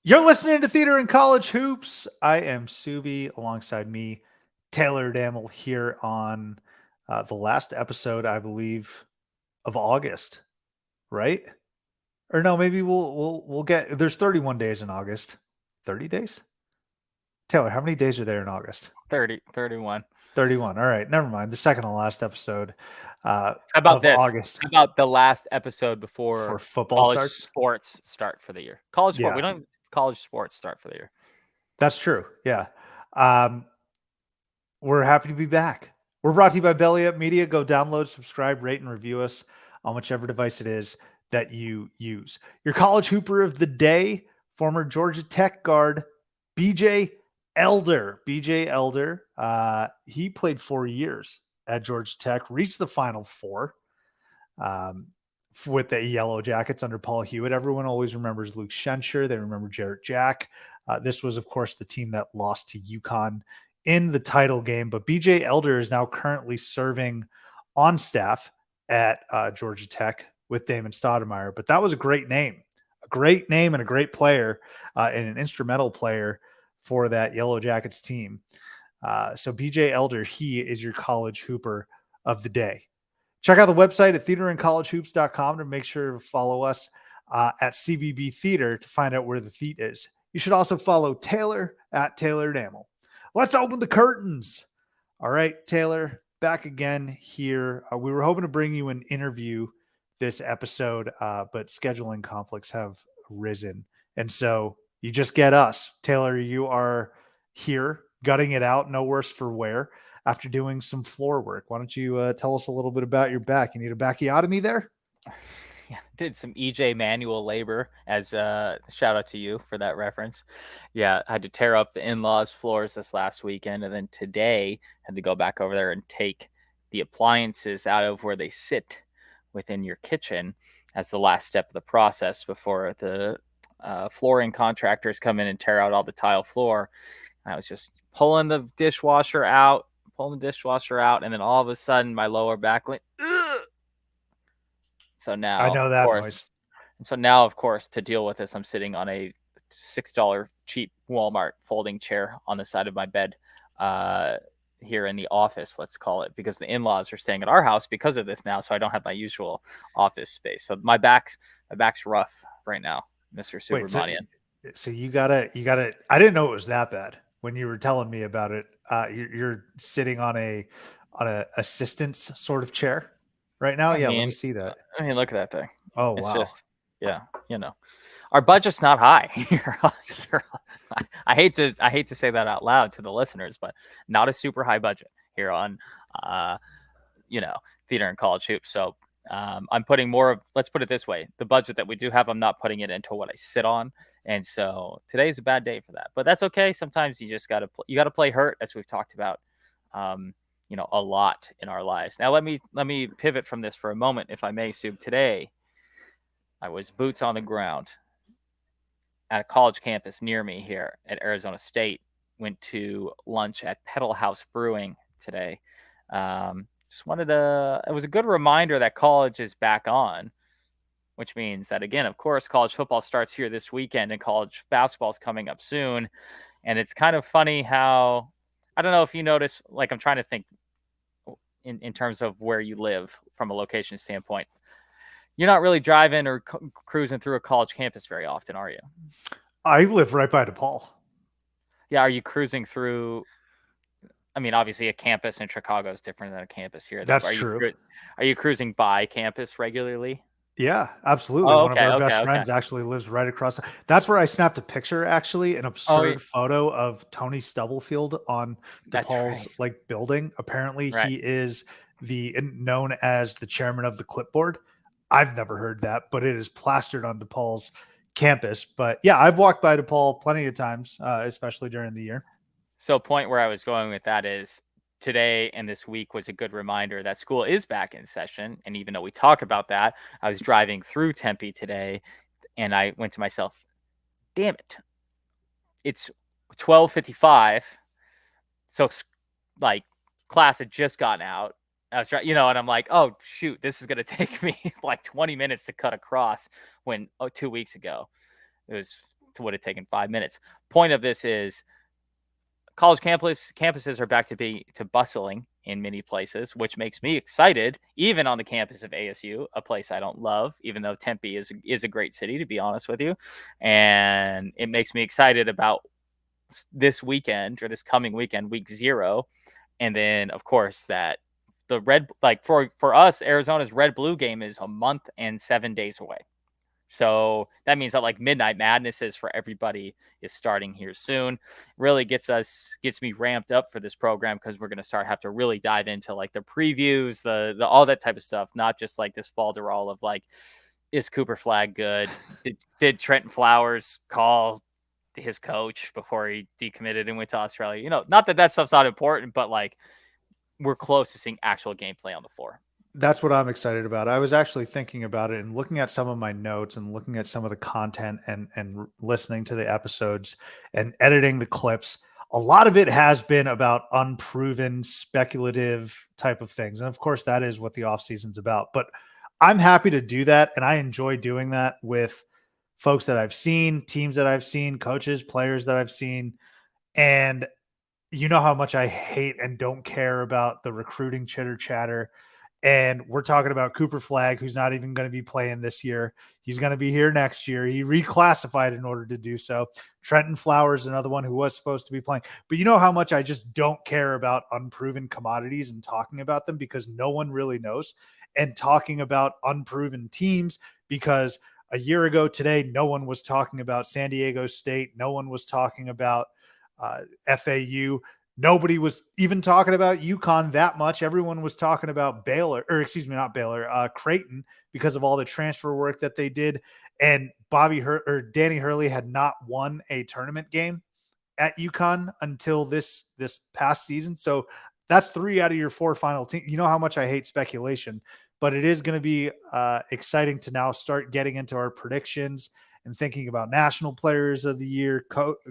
You're listening to Theater and College Hoops. I am Subi, alongside me, Taylor Damel, here on the last episode, I believe, of August, right? Or no, maybe we'll get. There's 31 days in August. 30 days. Taylor, how many days are there in August? 31. 31. All right, never mind. The second to last episode How about of this? August How about the last episode before before football college starts. sports start for the year? College sport. We Yeah, don't have college sports start for the year. that's true. Yeah. Um, We're happy to be back. We're brought to you by Belly Up Media. Go download, subscribe, rate, and review us on whichever device it is that you use. Your college hooper of the day, former Georgia Tech guard, BJ Elder. BJ Elder, he played 4 years at Georgia Tech, reached the Final Four with the Yellow Jackets under Paul Hewitt. Everyone always remembers Luke Schenscher. They remember Jarrett Jack. This was, of course, the team that lost to UConn in the title game, but BJ Elder is now currently serving on staff at Georgia Tech with Damon Stoudemire. But that was a great name and a great player and an instrumental player for that Yellow Jackets team. So BJ Elder, he is your college hooper of the day. Check out the website at theaterandcollegehoops.com to make sure to follow us at CBB Theater to find out where the theat is. You should also follow Taylor at Taylor Damel. Let's open the curtains. All right, Taylor, back again here. We were hoping to bring you an interview this episode, but scheduling conflicts have arisen. And so you just get us. Taylor, you are here, gutting it out, no worse for wear, after doing some floor work. Why don't you tell us a little bit about your back? You need a backiotomy there? Yeah, did some EJ manual labor as shout out to you for that reference. Yeah, I had to tear up the in-laws floors this last weekend, and then today had to go back over there and take the appliances out of where they sit within your kitchen as the last step of the process before the flooring contractors come in and tear out all the tile floor. I was just pulling the dishwasher out, and then all of a sudden my lower back went, ugh! So now, I know that noise. And so now, of course, to deal with this, I'm sitting on a $6 cheap Walmart folding chair on the side of my bed here in the office, let's call it, because the in-laws are staying at our house because of this now. So I don't have my usual office space. So my back's rough right now, Mr. Subramanian. So you gotta, I didn't know it was that bad when you were telling me about it. You're sitting on a assistance sort of chair right now. Let me see that. I mean, look at that thing. Oh, it's wow. Just, yeah, our budget's not high. I hate to say that out loud to the listeners, but not a super high budget here on, Theater and College Hoops. So I'm putting more of, let's put it this way, the budget that we do have, I'm not putting it into what I sit on. And so today's a bad day for that, but that's okay. Sometimes you just got to play hurt, as we've talked about, a lot in our lives. Now, let me pivot from this for a moment, if I may, Sub. Today, I was boots on the ground at a college campus near me here at Arizona State. Went to lunch at Pedal House Brewing today. Just wanted to, it was a good reminder that college is back on, which means that, again, of course, college football starts here this weekend and college basketball is coming up soon. And it's kind of funny how, I don't know if you notice, like, I'm trying to think in terms of where you live from a location standpoint. You're not really driving or cruising through a college campus very often, are you? I live right by DePaul. Yeah, are you cruising through? I mean, obviously, a campus in Chicago is different than a campus here. That's true. Are you cruising by campus regularly? Yeah, absolutely. Oh, One of our best friends actually lives right across. That's where I snapped a picture, actually, an absurd photo of Tony Stubblefield on DePaul's building. Apparently, he is known as the chairman of the clipboard. I've never heard that, but it is plastered on DePaul's campus. But yeah, I've walked by DePaul plenty of times, especially during the year. So, point where I was going with that is today and this week was a good reminder that school is back in session. And even though we talk about that, I was driving through Tempe today and I went to myself, damn it, it's 12:55. So, like, class had just gotten out. I was trying, and I'm like, oh, shoot, this is going to take me like 20 minutes to cut across when 2 weeks ago it was would have taken 5 minutes. Point of this is college campuses are back to bustling in many places, which makes me excited, even on the campus of ASU, a place I don't love, even though Tempe is a great city, to be honest with you. And it makes me excited about this weekend, or this coming weekend, week 0. And then, of course, that the for us, Arizona's red blue game is a month and 7 days away. So that means that like Midnight Madnesses for everybody is starting here soon. Really gets me ramped up for this program, because we're going to have to really dive into like the previews, the all that type of stuff, not just like this falderall of like, is Cooper Flag good? Did Trenton Flowers call his coach before he decommitted and went to Australia? Not that stuff's not important, but like, we're close to seeing actual gameplay on the floor. That's what I'm excited about. I was actually thinking about it and looking at some of my notes and looking at some of the content and listening to the episodes and editing the clips. A lot of it has been about unproven, speculative type of things. And of course, that is what the offseason's about. But I'm happy to do that. And I enjoy doing that with folks that I've seen, teams that I've seen, coaches, players that I've seen. And you know how much I hate and don't care about the recruiting chitter chatter. And we're talking about Cooper Flag, who's not even going to be playing this year. He's going to be here next year. He reclassified in order to do so. Trenton Flowers, another one who was supposed to be playing. But you know how much I just don't care about unproven commodities and talking about them, because no one really knows. And talking about unproven teams, because a year ago today, no one was talking about San Diego State. No one was talking about FAU. Nobody was even talking about UConn that much. Everyone was talking about Creighton, because of all the transfer work that they did. And Danny Hurley had not won a tournament game at UConn until this past season. So that's 3 out of your 4 final teams. You know how much I hate speculation, but it is going to be exciting to now start getting into our predictions and thinking about national players of the year,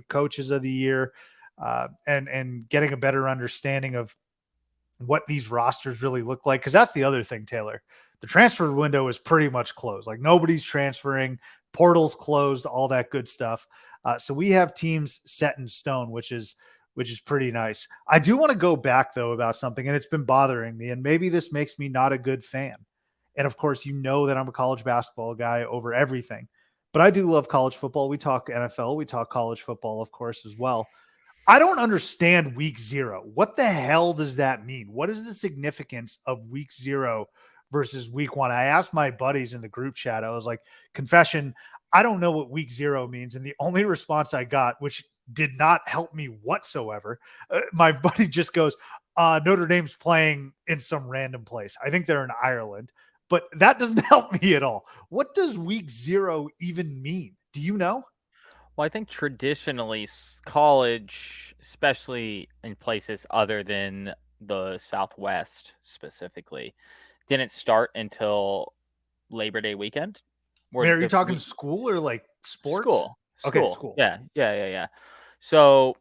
coaches of the year, and getting a better understanding of what these rosters really look like. Because that's the other thing, Taylor. The transfer window is pretty much closed. Like, nobody's transferring, portals closed, all that good stuff. So we have teams set in stone, which is pretty nice. I do want to go back, though, about something, and it's been bothering me, and maybe this makes me not a good fan. And, of course, you know that I'm a college basketball guy over everything. But I do love college football. We talk NFL. We talk college football, of course, as well. I don't understand week 0. What the hell does that mean? What is the significance of week 0 versus week 1? I asked my buddies in the group chat. I was like, confession, I don't know what week 0 means. And the only response I got, which did not help me whatsoever, my buddy just goes, Notre Dame's playing in some random place. I think they're in Ireland. But that doesn't help me at all. What does week 0 even mean? Do you know? Well, I think traditionally college, especially in places other than the Southwest specifically, didn't start until Labor Day weekend. I mean, are you talking school or like sports? School. Okay, school. Yeah. So,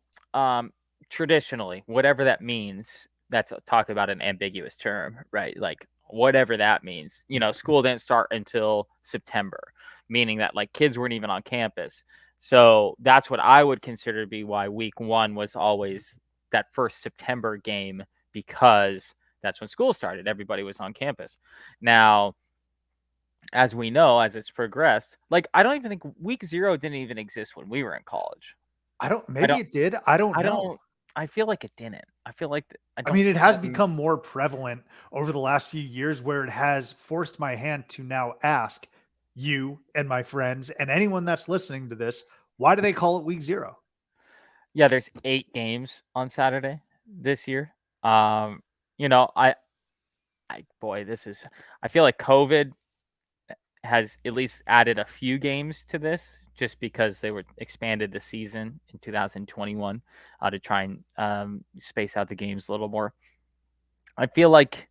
traditionally, whatever that means, that's talk about an ambiguous term, right? Like, whatever that means, school didn't start until September, meaning that like kids weren't even on campus. So that's what I would consider to be why week 1 was always that first September game, because that's when school started. Everybody was on campus. Now, as we know, as it's progressed, like, I don't even think week 0 didn't even exist when we were in college. Maybe it did. I don't know. I feel like it didn't. I feel like I mean, it has become more prevalent over the last few years, where it has forced my hand to now ask you and my friends and anyone that's listening to this, why do they call it week 0? Yeah, there's 8 games on Saturday this year. I feel like COVID has at least added a few games to this, just because they were expanded the season in 2021 to try and space out the games a little more. I feel like,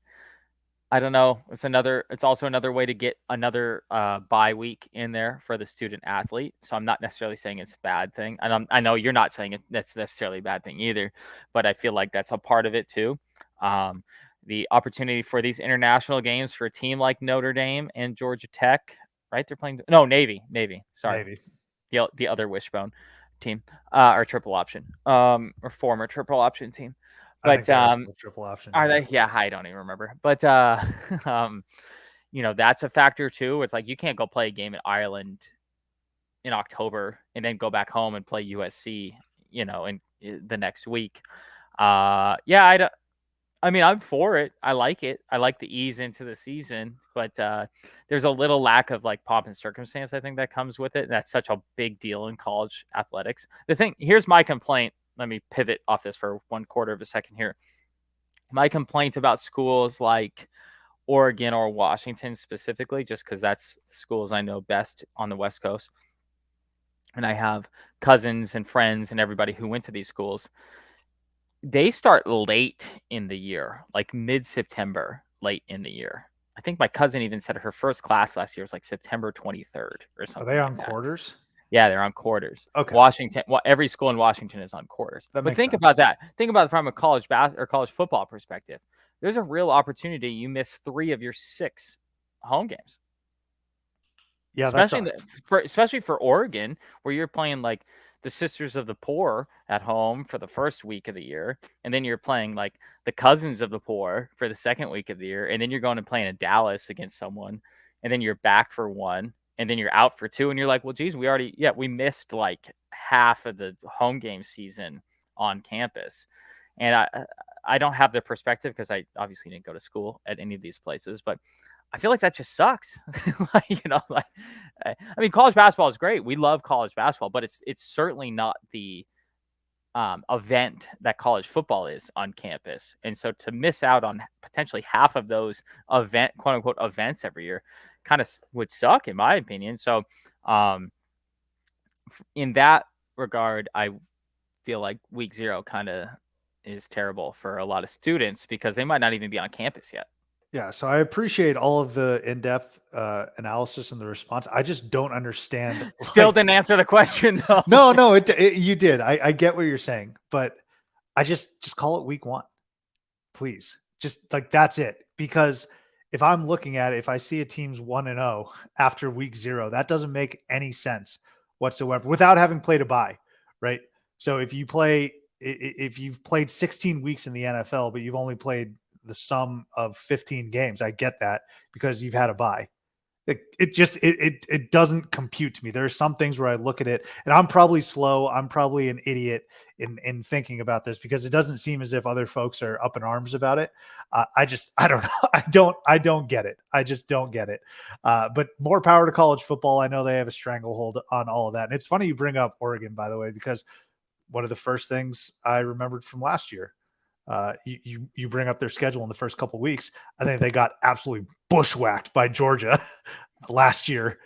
I don't know, it's also another way to get another bye week in there for the student athlete. So I'm not necessarily saying it's a bad thing. And I know you're not saying that's necessarily a bad thing either, but I feel like that's a part of it too. The opportunity for these international games for a team like Notre Dame and Georgia Tech, right? They're playing Navy. Sorry. Navy. the other Wishbone team, or triple option, or former triple option team. I think But they are still triple option. are Yeah. they? Yeah, I don't even remember. But that's a factor too. It's like you can't go play a game in Ireland in October and then go back home and play USC, in the next week. Yeah, I mean, I'm for it. I like it. I like the ease into the season, but there's a little lack of like pomp and circumstance, I think, that comes with it. And that's such a big deal in college athletics. Here's my complaint. Let me pivot off this for 1/4 of a second here. My complaint about schools like Oregon or Washington specifically, just because that's schools I know best on the West Coast. And I have cousins and friends and everybody who went to these schools. They start late in the year, like mid-September, late in the year. I think my cousin even said her first class last year was like September 23rd or Are something they like on that. quarters? Yeah, they're on quarters. Okay. Washington, every school in Washington is on quarters. That But makes think sense. about that. Think about it from a college or college football perspective. There's a real opportunity. You miss 3 of your 6 home games. Yeah, that's Especially for Oregon, where you're playing like the Sisters of the Poor at home for the first week of the year, and then you're playing like the Cousins of the Poor for the second week of the year, and then you're going and playing in Dallas against someone, and then you're back for 1, and then you're out for 2, and you're like, well, geez, we missed like half of the home game season on campus, and I don't have the perspective because I obviously didn't go to school at any of these places, but I feel like that just sucks. I mean, college basketball is great. We love college basketball, but it's certainly not the event that college football is on campus. And so to miss out on potentially half of those quote unquote events every year kind of would suck in my opinion. So in that regard, I feel like week 0 kind of is terrible for a lot of students because they might not even be on campus yet. Yeah, so I appreciate all of the in-depth analysis and the response. I just don't understand. Still didn't answer the question though. No, you did. I get what you're saying, but I just call it week 1, please. Just like that's it. Because if I'm looking at it, if I see a team's 1-0 after week 0, that doesn't make any sense whatsoever without having played a bye, right? So if you've played 16 weeks in the NFL, but you've only played the sum of 15 games, I get that because you've had a bye. It doesn't compute to me. There are some things where I look at it, and I'm probably slow. I'm probably an idiot in thinking about this because it doesn't seem as if other folks are up in arms about it. I don't know. I don't get it. I just don't get it. But more power to college football. I know they have a stranglehold on all of that. And it's funny you bring up Oregon, by the way, because one of the first things I remembered from last year, you bring up their schedule in the first couple of weeks. I think they got absolutely bushwhacked by Georgia last year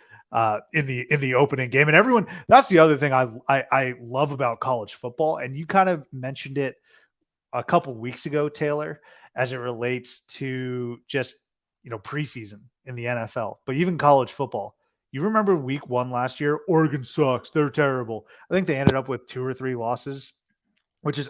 in the opening game. And everyone, that's the other thing I love about college football. And you kind of mentioned it a couple weeks ago, Taylor, as it relates to just preseason in the NFL, but even college football. You remember week 1 last year? Oregon sucks. They're terrible. I think they ended up with 2 or 3 losses, which is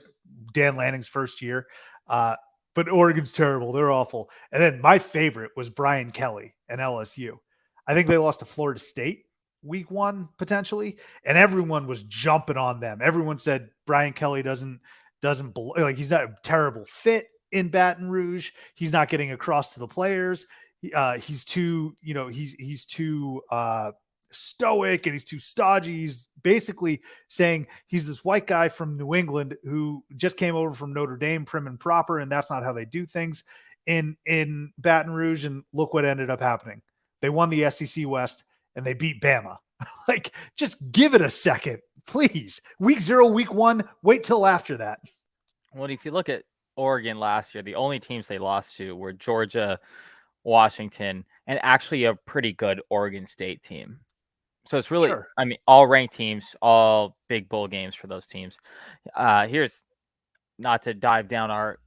Dan Lanning's first year. But Oregon's terrible. They're awful. And then my favorite was Brian Kelly and LSU. I think they lost to Florida State week 1 potentially, and everyone was jumping on them. Everyone said Brian Kelly doesn't like, he's not a terrible fit in Baton Rouge. He's not getting across to the players. He's too, he's too stoic and he's too stodgy. He's basically saying he's this white guy from New England who just came over from Notre Dame, prim and proper, and that's not how they do things in Baton Rouge. And look what ended up happening. They won the SEC West and they beat Bama. Like, just give it a second, please. Week 0, week 1, wait till after that. Well, if you look at Oregon last year, the only teams they lost to were Georgia, Washington, and actually a pretty good Oregon State team. So it's really, Sure. I mean, all ranked teams, all big bowl games for those teams. Here's not to dive down our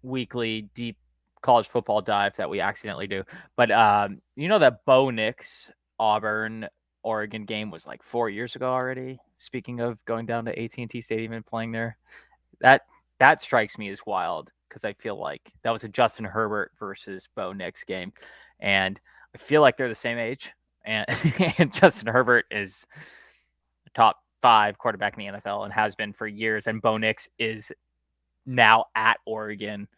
weekly deep college football dive that we accidentally do, but that Bo Nix Auburn Oregon game was like 4 years ago already. Speaking of going down to AT&T Stadium and playing there, that strikes me as wild because I feel like that was a Justin Herbert versus Bo Nix game, and I feel like they're the same age. And, and Justin Herbert is top 5 quarterback in the NFL and has been for years. And Bo Nix is now at Oregon,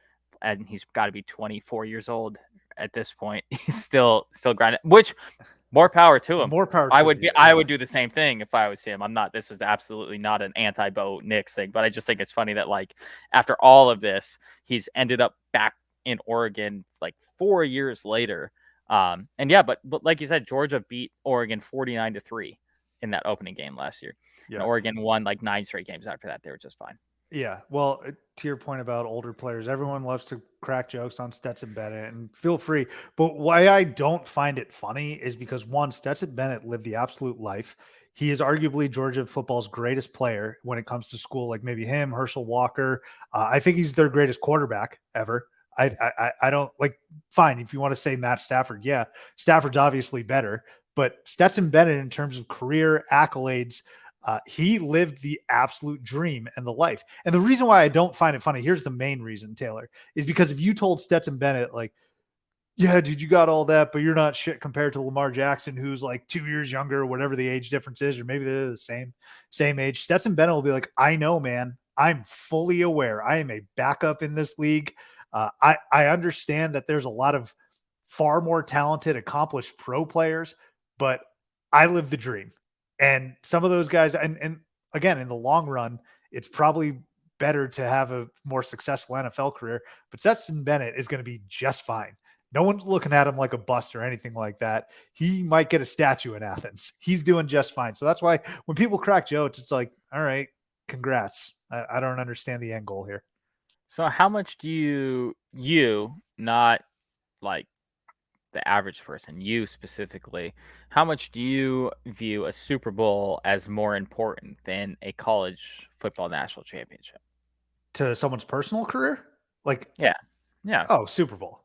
and he's got to be 24 years old at this point. He's still grinding, which more power to him. More power. I would do the same thing if I was him. I'm not. This is absolutely not an anti-Bo Nix thing, but I just think it's funny that like after all of this, he's ended up back in Oregon like 4 years later. And yeah, but like you said, Georgia beat Oregon 49-3 in that opening game last year. Yeah. And Oregon won like 9 straight games after that. They were just fine. Yeah. Well, to your point about older players, everyone loves to crack jokes on Stetson Bennett, and feel free. But why I don't find it funny is because, one, Stetson Bennett lived the absolute life. He is arguably Georgia football's greatest player when it comes to school, like maybe him, Herschel Walker. I think he's their greatest quarterback ever. I don't like, fine, if you want to say Matt Stafford, yeah, Stafford's obviously better, but Stetson Bennett in terms of career accolades, he lived the absolute dream and the life. And the reason why I don't find it funny, here's the main reason, Taylor, is because if you told Stetson Bennett, like, yeah, dude, you got all that, but you're not shit compared to Lamar Jackson, who's like 2 years younger, or whatever the age difference is, or maybe they're the same age. Stetson Bennett will be like, I know, man, I'm fully aware. I am a backup in this league. I understand that there's a lot of far more talented, accomplished pro players, but I live the dream. And some of those guys, and again, in the long run, it's probably better to have a more successful NFL career, but Stetson Bennett is going to be just fine. No one's looking at him like a bust or anything like that. He might get a statue in Athens. He's doing just fine. So that's why when people crack jokes, it's like, all right, congrats. I don't understand the end goal here. So how much do you not like the average person, you specifically, how much do you view a Super Bowl as more important than a college football national championship? To someone's personal career? Like, yeah. Oh, Super Bowl.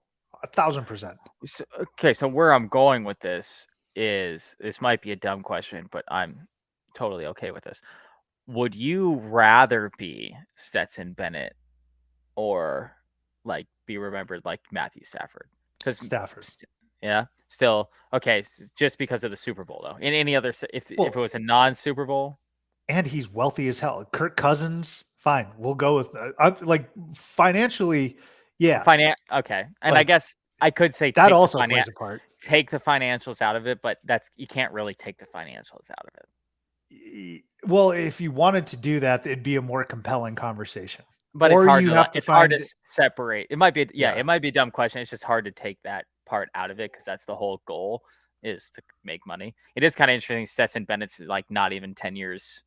1,000%. So, okay, so where I'm going with this is, this might be a dumb question, but I'm totally okay with this. Would you rather be Stetson Bennett or like be remembered like Matthew Stafford? Because Stafford. Yeah, still okay. Just because of the Super Bowl, though. In any other, if it was a non-Super Bowl, and he's wealthy as hell. Kirk Cousins, fine. We'll go with like financially, yeah. Okay, and like, I guess I could say that also plays a part. Take the financials out of it, but you can't really take the financials out of it. Well, if you wanted to do that, it'd be a more compelling conversation. But it's hard to separate. It might be, it might be a dumb question. It's just hard to take that part out of it because that's the whole goal, is to make money. It is kind of interesting. Stetson Bennett's like not even 10 years.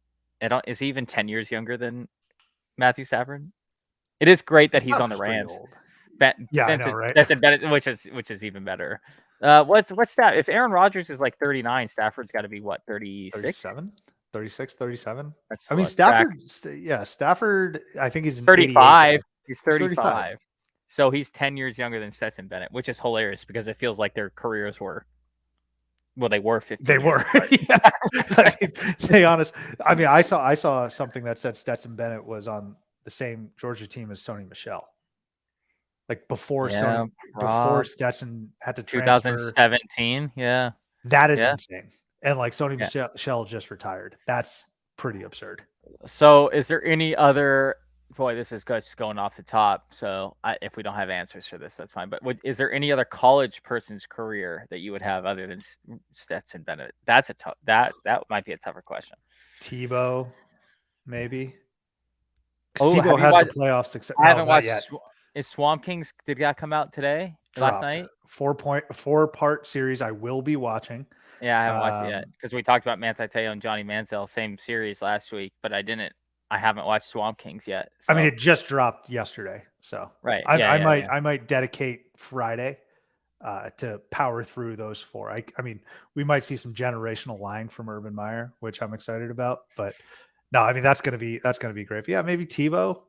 Is he even 10 years younger than Matthew Stafford? It is great that he's on the Rams. I know, right? Stetson Bennett, which is even better. What's that? If Aaron Rodgers is like 39, Stafford's got to be what, 36? 37? 36, 37. I mean, Stafford, Stafford, I think he's 35. He's 35. So he's 10 years younger than Stetson Bennett, which is hilarious because it feels like their careers were, well, they were 15. They were. Yeah. I mean, I saw something that said Stetson Bennett was on the same Georgia team as Sony Michel. Like before Stetson had to transfer. 2017. Yeah. That is insane. And like Sony Michel just retired. That's pretty absurd. So is there any other, boy, this is just going off the top. So if we don't have answers for this, that's fine. But is there any other college person's career that you would have other than Stetson Bennett? That's that might be a tougher question. Tebow, maybe. Oh, Tebow has the playoff success. I haven't watched yet. Is Swamp Kings, did that come out today? Dropped. Last night? 4-part series I will be watching. Yeah, I haven't watched it yet because we talked about Manti Te'o and Johnny Manziel, same series last week, but I haven't watched Swamp Kings yet. So. I mean, it just dropped yesterday, so right. I might dedicate Friday to power through those 4. I mean, we might see some generational lying from Urban Meyer, which I'm excited about. But no, I mean that's gonna be great. But yeah, maybe Tebow.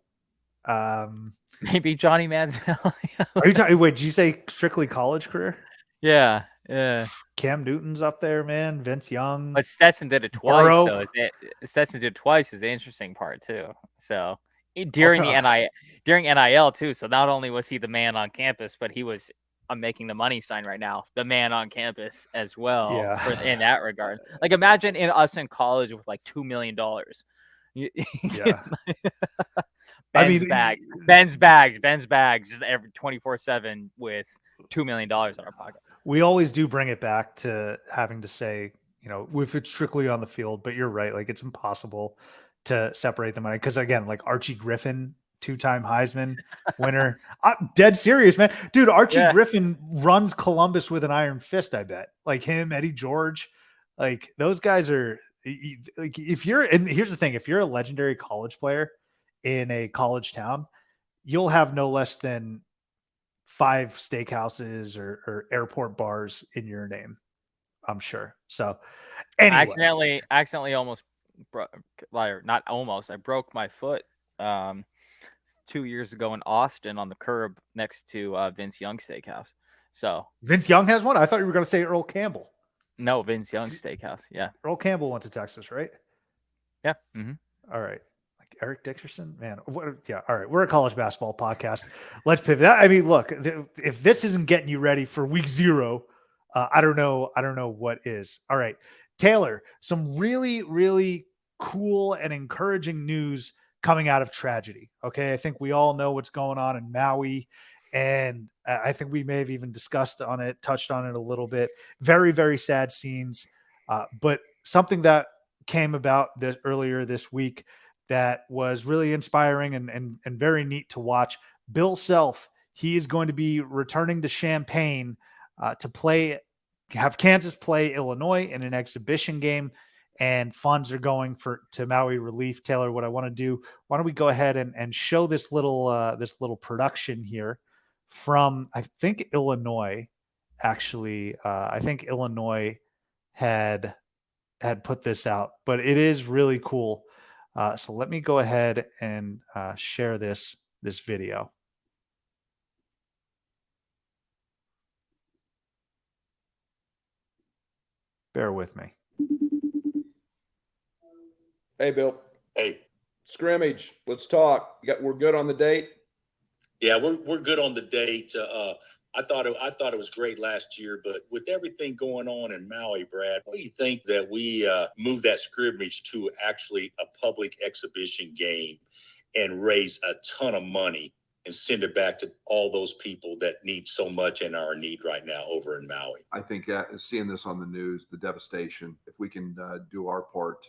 Maybe Johnny Manziel. Are you talking? Wait, did you say strictly college career? Yeah. Cam Newton's up there, man. Vince Young. But Stetson did it twice, though. Stetson did it twice is the interesting part, too. So during NIL, too. So not only was he the man on campus, but he was I'm making the money sign right now, the man on campus as well. Yeah. In that regard, like imagine us in college with like $2 million. Yeah. Ben's bags, just every 24/7 with $2 million in our pocket. We always do bring it back to having to say, if it's strictly on the field, but you're right. Like, it's impossible to separate the money. Cause again, like Archie Griffin, 2-time Heisman winner. I'm dead serious, man. Dude, Archie Griffin runs Columbus with an iron fist, I bet. Like him, Eddie George, like those guys are like, and here's the thing, if you're a legendary college player in a college town, you'll have no less than 5 steakhouses or airport bars in your name, I'm sure. So anyway. I accidentally almost not almost, I broke my foot 2 years ago in Austin on the curb next to Vince Young Steakhouse. So Vince Young has one? I thought you were going to say Earl Campbell. No, Vince Young Steakhouse. Yeah. Earl Campbell went to Texas, right? Yeah. Mm-hmm. All right. Like Eric Dickerson, man. Yeah. All right. We're a college basketball podcast. Let's pivot. I mean, look, if this isn't getting you ready for week 0, I don't know what is. All right, Taylor, some really, really cool and encouraging news coming out of tragedy. Okay. I think we all know what's going on in Maui. And I think we may have even touched on it a little bit. Very, very sad scenes. But something that came about earlier this week that was really inspiring and very neat to watch. Bill Self, he is going to be returning to Champaign to have Kansas play Illinois in an exhibition game, and funds are going to Maui Relief. Taylor, what I want to do, why don't we go ahead and show this little production here from, I think, Illinois. Actually, I think Illinois had put this out, but it is really cool. So let me go ahead and share this video. Bear with me. Hey, Bill. Hey. Scrimmage. Let's talk. We're good on the date? Yeah, we're good on the date. I thought it was great last year, but with everything going on in Maui, Brad, what do you think that we move that scrimmage to actually a public exhibition game and raise a ton of money and send it back to all those people that need so much and are in need right now over in Maui? I think seeing this on the news, the devastation, if we can do our part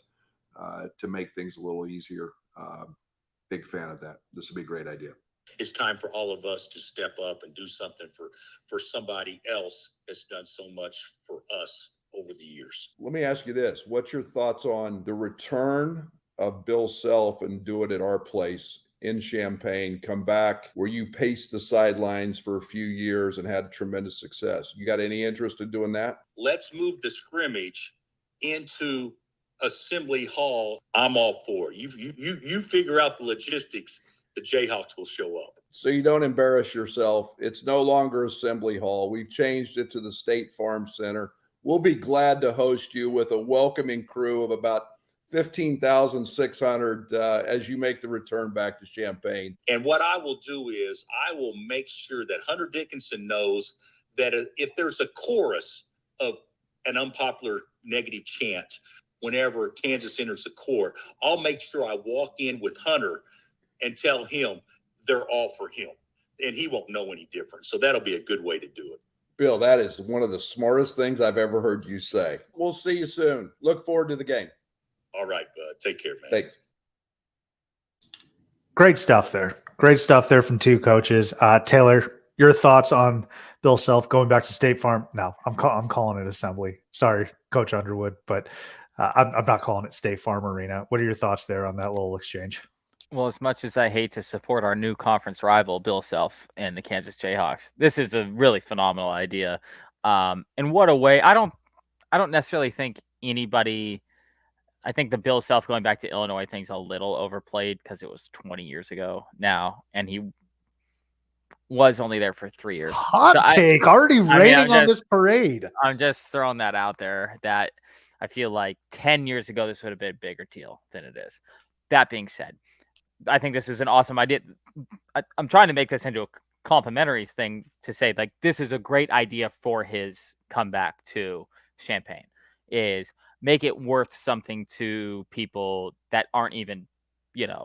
to make things a little easier, big fan of that. This would be a great idea. It's time for all of us to step up and do something for somebody else that's done so much for us over the years. Let me ask you this. What's your thoughts on the return of Bill Self and do it at our place in Champaign, come back where you paced the sidelines for a few years and had tremendous success? You got any interest in doing that? Let's move the scrimmage into Assembly Hall. I'm all for it. You figure out the logistics. The Jayhawks will show up. So you don't embarrass yourself. It's no longer Assembly Hall. We've changed it to the State Farm Center. We'll be glad to host you with a welcoming crew of about 15,600 as you make the return back to Champaign. And what I will do is I will make sure that Hunter Dickinson knows that if there's a chorus of an unpopular negative chant whenever Kansas enters the court, I'll make sure I walk in with Hunter and tell him they're all for him, and he won't know any different. So that'll be a good way to do it. Bill, that is one of the smartest things I've ever heard you say. We'll see you soon. Look forward to the game. All right, bud. Take care, man. Thanks. Great stuff there. Great stuff there from two coaches. Taylor, your thoughts on Bill Self going back to State Farm? No, I'm calling it Assembly. Sorry, Coach Underwood, but I'm not calling it State Farm Arena. What are your thoughts there on that little exchange? Well, as much as I hate to support our new conference rival, Bill Self and the Kansas Jayhawks, this is a really phenomenal idea. And what a way! I don't necessarily think anybody. I think the Bill Self going back to Illinois thing's a little overplayed because it was 20 years ago now, and he was only there for 3 years. Hot take, already raining on this parade. I'm just throwing that out there. That I feel like 10 years ago this would have been a bigger deal than it is. That being said, I think this is an awesome idea. I'm trying to make this into a complimentary thing to say, like, this is a great idea for his comeback to Champaign, is make it worth something to people that aren't even,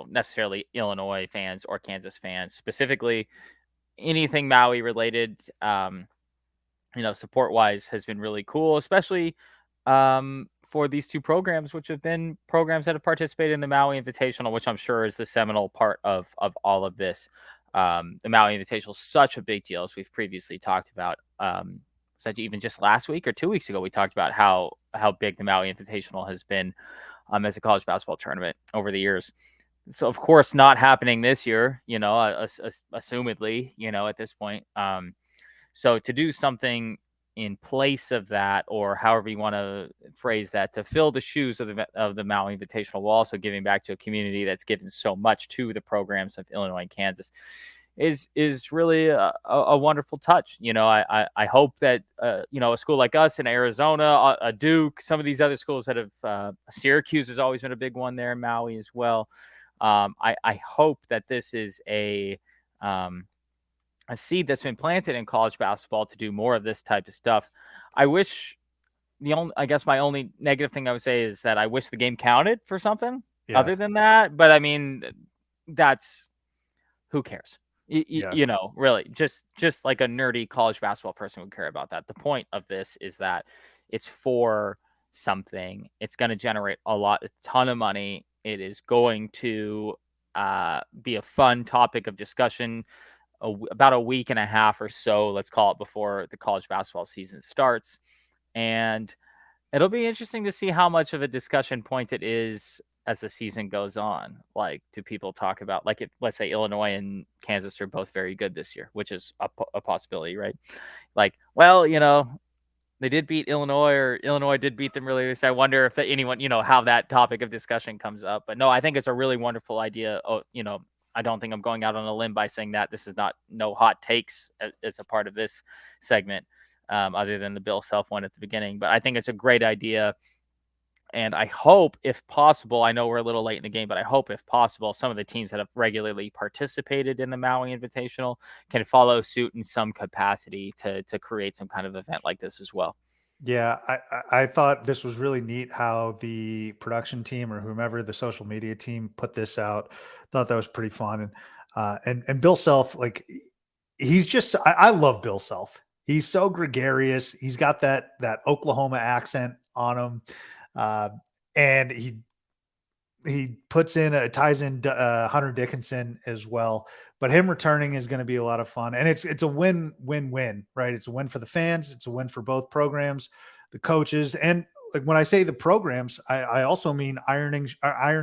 necessarily Illinois fans or Kansas fans. Specifically, anything Maui related, support wise has been really cool, especially for these two programs, which have been programs that have participated in the Maui Invitational, which I'm sure is the seminal part of all of this. The Maui Invitational is such a big deal, as we've previously talked about. So even just last week or 2 weeks ago, we talked about how big the Maui Invitational has been as a college basketball tournament over the years. So, of course, not happening this year, assumedly, at this point. So to do something in place of that, or however you want to phrase that, to fill the shoes of the Maui Invitational, while also giving back to a community that's given so much to the programs of Illinois and Kansas, is really a wonderful touch. I hope that a school like us in Arizona, a Duke, some of these other schools that have Syracuse has always been a big one there in Maui as well. I hope that this is a seed that's been planted in college basketball to do more of this type of stuff. I guess my only negative thing I would say is that I wish the game counted for something other than that. But I mean, that's, who cares? Really, just like a nerdy college basketball person would care about that. The point of this is that it's for something. It's going to generate a ton of money. It is going to be a fun topic of discussion about a week and a half or so, let's call it, before the college basketball season starts. And it'll be interesting to see how much of a discussion point it is as the season goes on. Like, do people talk about, like, let's say Illinois and Kansas are both very good this year, which is a possibility, right? Like, well, they did beat Illinois, or Illinois did beat them really. So I wonder if anyone, how that topic of discussion comes up. But no, I think it's a really wonderful idea. I don't think I'm going out on a limb by saying that. This is no hot takes as a part of this segment, other than the Bill Self one at the beginning. But I think it's a great idea. And I hope, if possible, I know we're a little late in the game, but I hope, if possible, some of the teams that have regularly participated in the Maui Invitational can follow suit in some capacity to create some kind of event like this as well. Yeah, I thought this was really neat how the production team, or whomever the social media team, put this out. Thought that was pretty fun. And Bill Self, like, he's just, I love Bill Self. He's so gregarious. He's got that Oklahoma accent on him. And he ties in Hunter Dickinson as well. But him returning is going to be a lot of fun, and it's a win-win-win, right? It's a win for the fans, it's a win for both programs, the coaches, and, like, when I say the programs, I also mean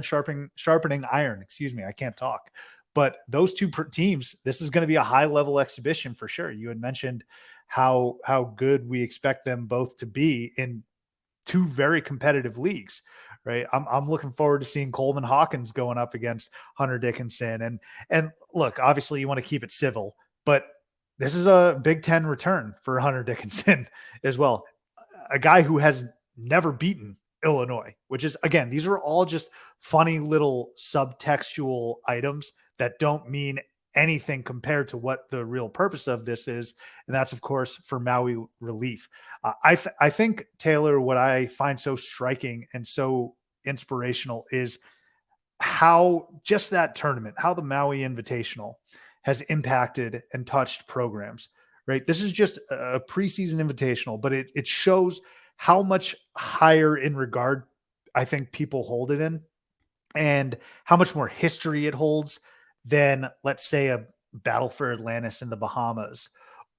sharpening iron. Excuse me, I can't talk. But those two teams, this is going to be a high-level exhibition for sure. You had mentioned how good we expect them both to be in two very competitive leagues. Right. I'm looking forward to seeing Coleman Hawkins going up against Hunter Dickinson. And look, obviously you want to keep it civil, but this is a Big Ten return for Hunter Dickinson as well. A guy who has never beaten Illinois, which is, again, these are all just funny little subtextual items that don't mean anything compared to what the real purpose of this is. And that's, of course, for Maui relief. I think, Taylor, what I find so striking and so inspirational is how just that tournament, how the Maui Invitational has impacted and touched programs, right? This is just a preseason invitational, but it shows how much higher in regard I think people hold it in, and how much more history it holds than, let's say, a Battle for Atlantis in the Bahamas,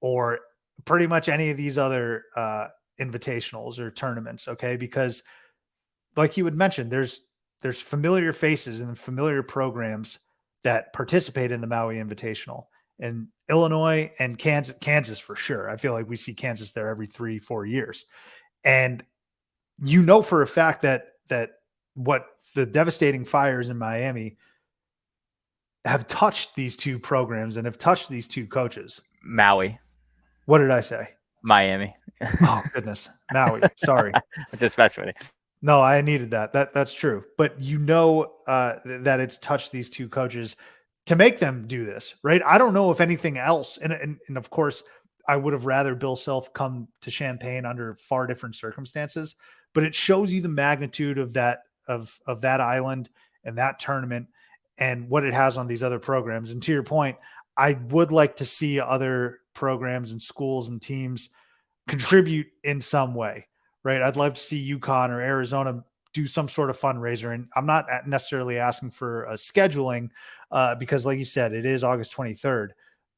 or pretty much any of these other invitationals or tournaments. Okay. Because, like you had mentioned, there's familiar faces and familiar programs that participate in the Maui Invitational, and Illinois and Kansas for sure. I feel like we see Kansas there every 3-4 years. And for a fact that what the devastating fires in Miami have touched these two programs and have touched these two coaches. Maui. What did I say? Miami. Oh, goodness. Maui. Sorry. I just messed with it. No, I needed that. That's true. But that it's touched these two coaches to make them do this, right? I don't know if anything else, and of course, I would have rather Bill Self come to Champaign under far different circumstances, but it shows you the magnitude of that island and that tournament and what it has on these other programs. And to your point, I would like to see other programs and schools and teams contribute in some way, right? I'd love to see UConn or Arizona do some sort of fundraiser. And I'm not necessarily asking for a scheduling because like you said, it is August 23rd,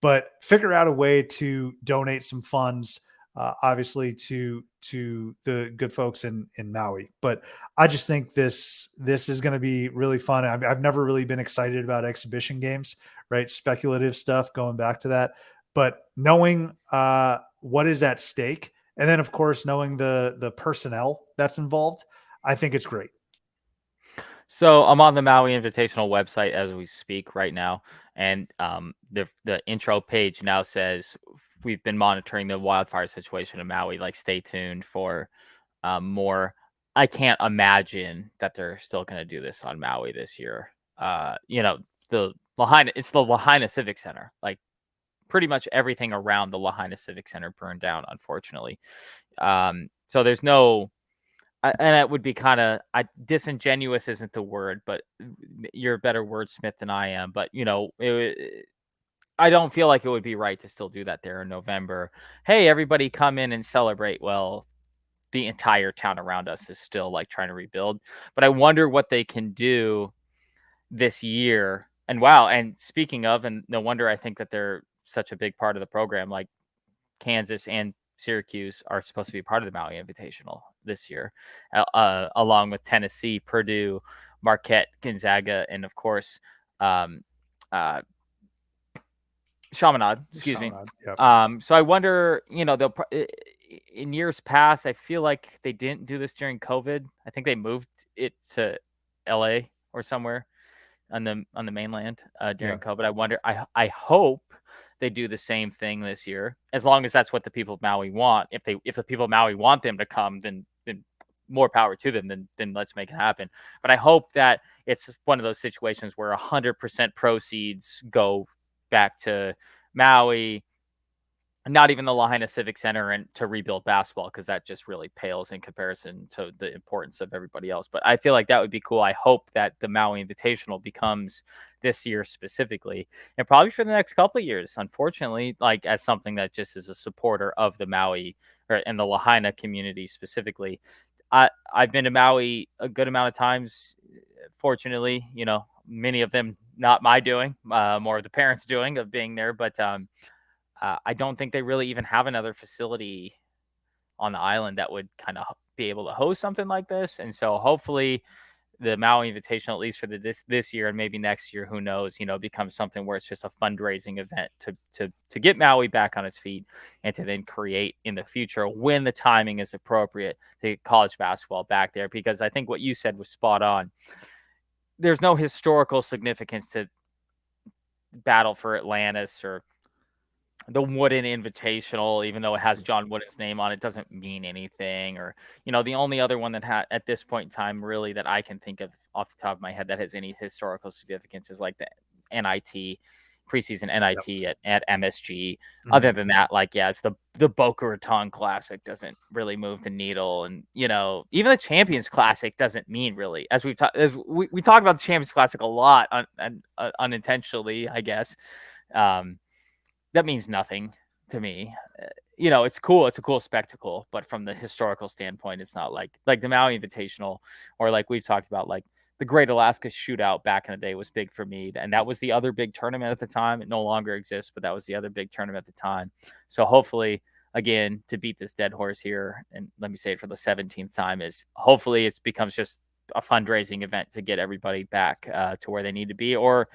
but figure out a way to donate some funds, obviously to the good folks in Maui. But I just think this is going to be really fun. I've never really been excited about exhibition games, right? Speculative stuff, going back to that, but knowing what is at stake, and then of course knowing the personnel that's involved, I think it's great. So I'm on the Maui Invitational website as we speak right now, and the intro page now says we've been monitoring the wildfire situation in Maui. Like, stay tuned for more. I can't imagine that they're still going to do this on Maui this year. The Lahaina, it's the Lahaina Civic Center. Like, pretty much everything around the Lahaina Civic Center burned down, unfortunately. So there's no. And it would be kind of disingenuous isn't the word, but you're a better wordsmith than I am. But, I don't feel like it would be right to still do that there in November. Hey, everybody come in and celebrate. Well, the entire town around us is still like trying to rebuild. But I wonder what they can do this year. And wow. And speaking of, and no wonder I think that they're such a big part of the program, like Kansas and Syracuse are supposed to be part of the Maui Invitational this year, along with Tennessee, Purdue, Marquette, Gonzaga, and of course, Chaminade. Excuse me. Yep. So I wonder, they'll in years past, I feel like they didn't do this during COVID. I think they moved it to LA or somewhere on the mainland during COVID. I wonder. I hope they do the same thing this year, as long as that's what the people of Maui want. If the people of Maui want them to come, then more power to them. Then let's make it happen. But I hope that it's one of those situations where 100% proceeds go back to Maui, not even the Lahaina Civic Center, and to rebuild basketball, because that just really pales in comparison to the importance of everybody else. But I feel like that would be cool. I hope that the Maui Invitational becomes this year specifically, and probably for the next couple of years, unfortunately, like as something that just is a supporter of the Maui and the Lahaina community specifically. I've been to Maui a good amount of times. Fortunately, many of them not my doing, more of the parents' doing of being there, but I don't think they really even have another facility on the island that would kind of be able to host something like this. And so hopefully the Maui Invitational, at least for this year and maybe next year, who knows, becomes something where it's just a fundraising event to get Maui back on its feet, and to then create in the future, when the timing is appropriate, to get college basketball back there. Because I think what you said was spot on. There's no historical significance to battle for Atlantis or the Wooden Invitational, even though it has John Wooden's name on it, doesn't mean anything. Or, the only other one that had at this point in time, really, that I can think of off the top of my head that has any historical significance is like the NIT, preseason NIT at MSG. Mm-hmm. Other than that, it's the Boca Raton Classic doesn't really move the needle. And, even the Champions Classic doesn't mean really, as we talk about the Champions Classic a lot unintentionally, I guess. That means nothing to me. It's cool. It's a cool spectacle, but from the historical standpoint, it's not like the Maui Invitational, or like we've talked about, like the Great Alaska Shootout back in the day was big for me. And that was the other big tournament at the time. It no longer exists, but that was the other big tournament at the time. So hopefully, again, to beat this dead horse here, and let me say it for the 17th time, is hopefully it becomes just a fundraising event to get everybody back to where they need to be, or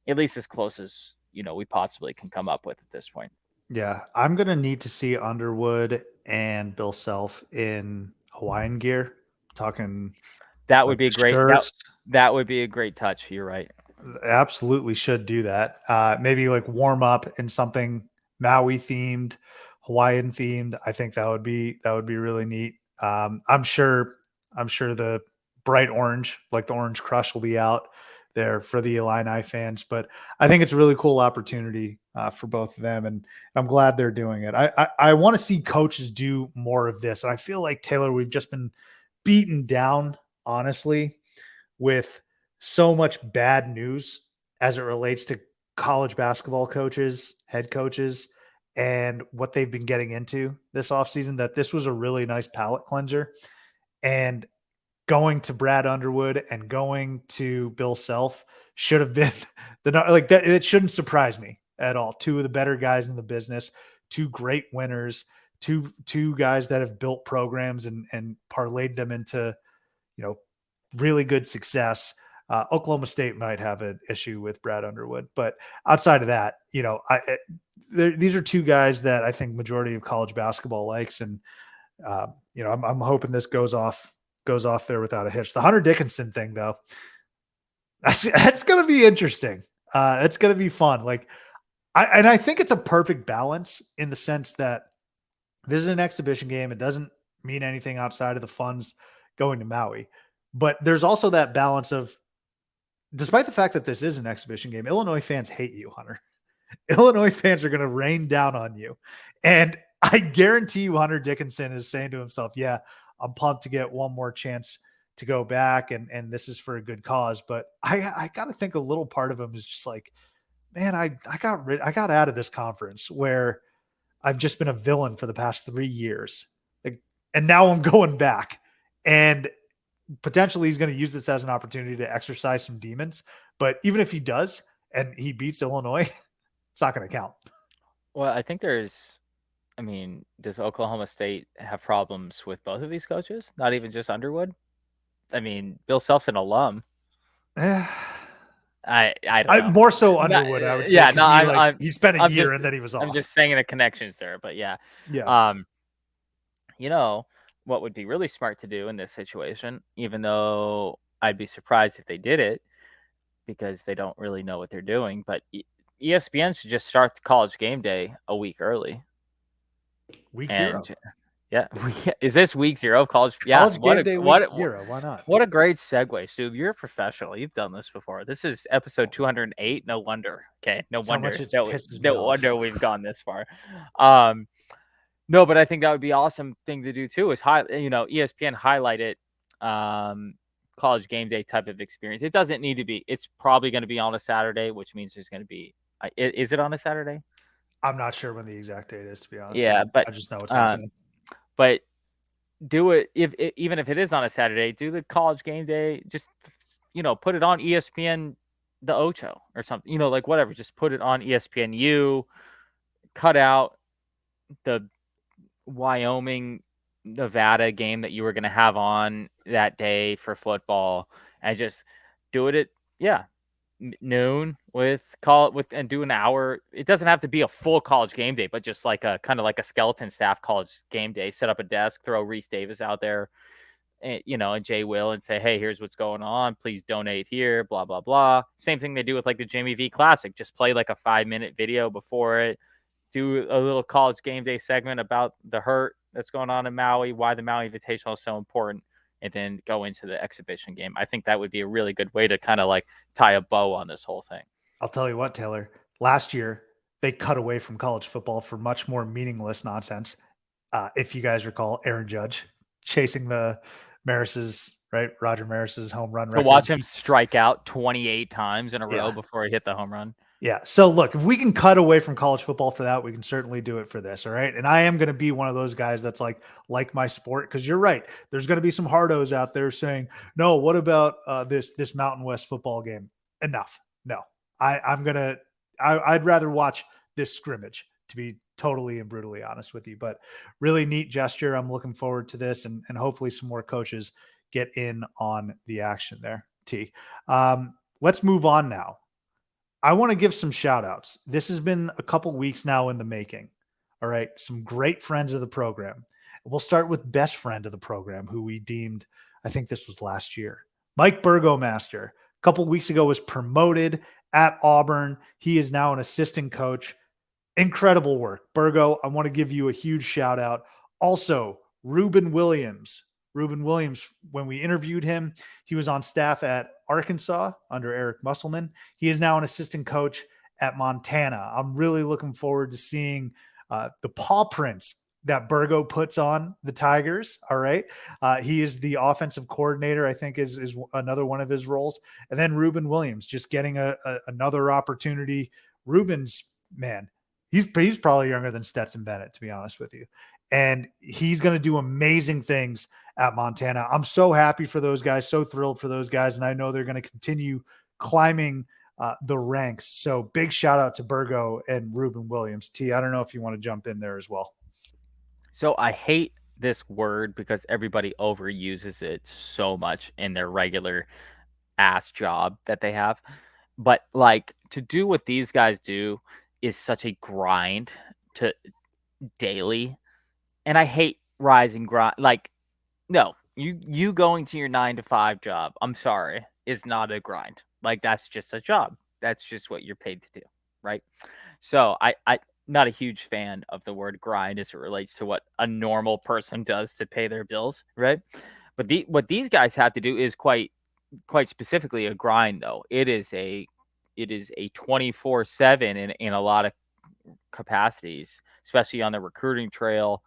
at least as close as we possibly can come up with at this point. Yeah, I'm going to need to see Underwood and Bill Self in Hawaiian gear. Talking that would be great. That would be a great touch. You're right. Absolutely should do that. Maybe like warm up in something Maui themed, Hawaiian themed. I think that would be really neat. I'm sure the bright orange, like the Orange Crush, will be out there for the Illini fans. But I think it's a really cool opportunity for both of them, and I'm glad they're doing it. I want to see coaches do more of this, and I feel like, Taylor, we've just been beaten down, honestly, with so much bad news as it relates to college basketball coaches, head coaches, and what they've been getting into this offseason, that this was a really nice palate cleanser. And going to Brad Underwood and going to Bill Self should have been like that. It shouldn't surprise me at all. Two of the better guys in the business, two great winners, two guys that have built programs and parlayed them into, really good success. Oklahoma State might have an issue with Brad Underwood, but outside of that, these are two guys that I think majority of college basketball likes. And, I'm hoping this goes off there without a hitch. The Hunter Dickinson thing, though, that's going to be interesting. It's going to be fun. I think it's a perfect balance in the sense that this is an exhibition game. It doesn't mean anything outside of the funds going to Maui, but there's also that balance of, despite the fact that this is an exhibition game, Illinois fans hate you, Hunter. Illinois fans are going to rain down on you. And I guarantee you Hunter Dickinson is saying to himself, yeah, I'm pumped to get one more chance to go back. And this is for a good cause. But I got to think a little part of him is just like, man, I got out of this conference where I've just been a villain for the past 3 years. And now I'm going back, and potentially he's going to use this as an opportunity to exercise some demons. But even if he does, and he beats Illinois, it's not going to count. Well, I think does Oklahoma State have problems with both of these coaches? Not even just Underwood? I mean, Bill Self's an alum. I don't know. More so Underwood, I would say. Yeah, no, he spent a year and then he was off. I'm just saying the connections there, but yeah. Yeah. What would be really smart to do in this situation, even though I'd be surprised if they did it because they don't really know what they're doing, but ESPN should just start the College Game Day a week early. Week 0. Yeah. Is this week 0 of college? College Game Day week 0. Why not? What a great segue, Sub. You're a professional. You've done this before. This is episode 208. No wonder. Okay. No wonder. No wonder we've gone this far. No, but I think that would be an awesome thing to do too, is ESPN highlight it, College Game Day type of experience. It doesn't need to be. It's probably going to be on a Saturday, which means there's going to be. Is it on a Saturday? I'm not sure when the exact date is, to be honest. Yeah, but I just know it's happening. But do it even if it is on a Saturday. Do the College Game Day. Just put it on ESPN, the Ocho or something. Whatever. Just put it on ESPNU. Cut out the Wyoming Nevada game that you were going to have on that day for football, and just do it at noon and do an hour. It doesn't have to be a full College Game Day, but just like a kind of like a skeleton staff College Game Day. Set up a desk, throw Reese Davis out there, and Jay Will, and say, hey, here's what's going on, please donate here, blah blah blah. Same thing they do with like the Jimmy V Classic. Just play like a 5-minute video before it. Do a little College Game Day segment about the hurt that's going on in Maui, why the Maui Invitational is so important, and then go into the exhibition game. I think that would be a really good way to kind of like tie a bow on this whole thing. I'll tell you what, Taylor, last year they cut away from college football for much more meaningless nonsense. If you guys recall, Aaron Judge chasing the Maris's, right? Roger Maris's home run record. To watch him strike out 28 times in a row before he hit the home run. Yeah. So look, if we can cut away from college football for that, we can certainly do it for this. All right. And I am going to be one of those guys that's like my sport. Cause you're right. There's going to be some hardos out there saying, no, what about this Mountain West football game? Enough. No, I'd rather watch this scrimmage, to be totally and brutally honest with you, but really neat gesture. I'm looking forward to this, and hopefully some more coaches get in on the action there. Let's move on now. I want to give some shout outs. This has been a couple weeks now in the making. All right. Some great friends of the program. We'll start with best friend of the program, who we deemed, I think this was last year, Mike Burgomaster. A couple weeks ago was promoted at Auburn. He is now an assistant coach. Incredible work. Burgo, I want to give you a huge shout out. Also, Reuben Williams. Reuben Williams, when we interviewed him, he was on staff at Arkansas under Eric Musselman. He is now an assistant coach at Montana. I'm really looking forward to seeing the paw prints that Burgo puts on the Tigers. All right. He is the offensive coordinator, I think is another one of his roles. And then Reuben Williams just getting another opportunity. Reuben's, man, he's probably younger than Stetson Bennett, to be honest with you. And he's going to do amazing things at Montana. I'm so happy for those guys, so thrilled for those guys. And I know they're going to continue climbing the ranks. So big shout out to Burgo and Reuben Williams. T, I don't know if you want to jump in there as well. So I hate this word because everybody overuses it so much in their regular ass job that they have. But like, to do what these guys do is such a grind to daily. And I hate rise and grind. Like, no, you going to your 9-to-5 job, I'm sorry, is not a grind. Like, that's just a job. That's just what you're paid to do, right? So I not a huge fan of the word grind as it relates to what a normal person does to pay their bills, right? But what these guys have to do is quite specifically a grind, though. It is a 24/7 in a lot of capacities, especially on the recruiting trail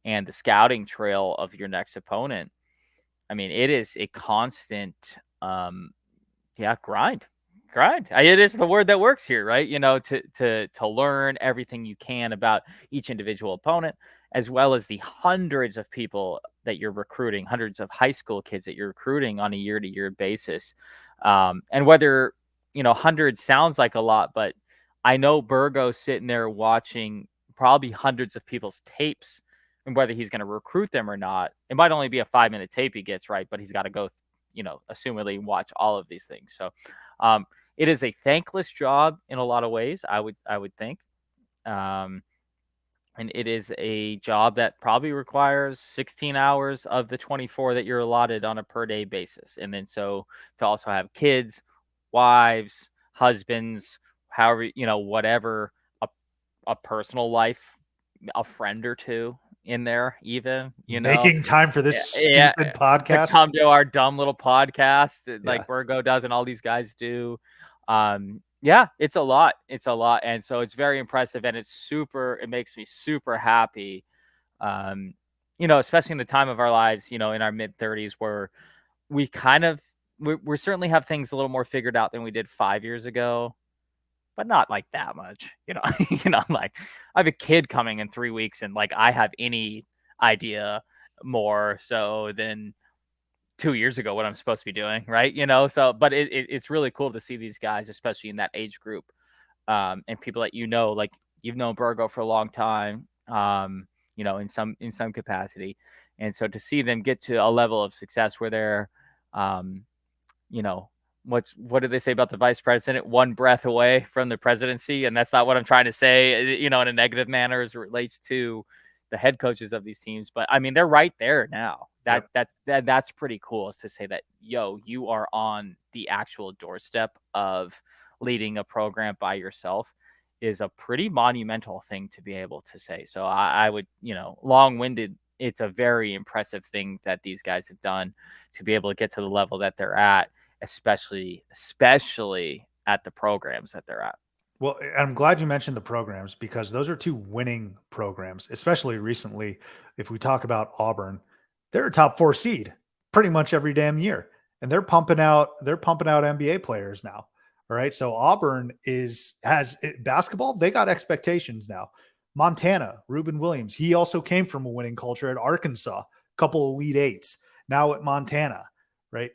and the scouting trail of your next opponent. I mean, it is a constant grind. It is the word that works here, right? To learn everything you can about each individual opponent, as well as the hundreds of people that you're recruiting, hundreds of high school kids that you're recruiting on a year-to-year basis. And whether, 100 sounds like a lot, but I know Burgo's sitting there watching probably hundreds of people's tapes, and whether he's going to recruit them or not, it might only be a 5-minute tape he gets, right? But he's got to go, assumedly watch all of these things. So, it is a thankless job in a lot of ways, I would think. And it is a job that probably requires 16 hours of the 24 that you're allotted on a per day basis. And then so to also have kids, wives, husbands, however, whatever, a personal life, a friend or two in there, even, making time for this stupid podcast to come to our dumb little podcast like Burgo does and all these guys do. It's a lot. And so it's very impressive, and it makes me super happy. Especially in the time of our lives, in our mid-30s, where we we certainly have things a little more figured out than we did 5 years ago, but not like that much, like I have a kid coming in 3 weeks, and like I have any idea more so than 2 years ago what I'm supposed to be doing, right? So, but it's really cool to see these guys, especially in that age group, and people that like you've known Burgo for a long time, in some capacity, and so to see them get to a level of success where they're, what did they say about the vice president? One breath away from the presidency. And that's not what I'm trying to say, in a negative manner as it relates to the head coaches of these teams. But I mean, they're right there now. That's pretty cool, is to say that, you are on the actual doorstep of leading a program by yourself is a pretty monumental thing to be able to say. So I would, long-winded, it's a very impressive thing that these guys have done to be able to get to the level that they're at, especially at the programs that they're at. Well, I'm glad you mentioned the programs, because those are two winning programs, especially recently. If we talk about Auburn, they're a top 4 seed pretty much every damn year, and they're pumping out NBA players now. All right. So Auburn has basketball. They got expectations now. Montana, Reuben Williams, he also came from a winning culture at Arkansas, a couple Elite Eights, now at Montana, right?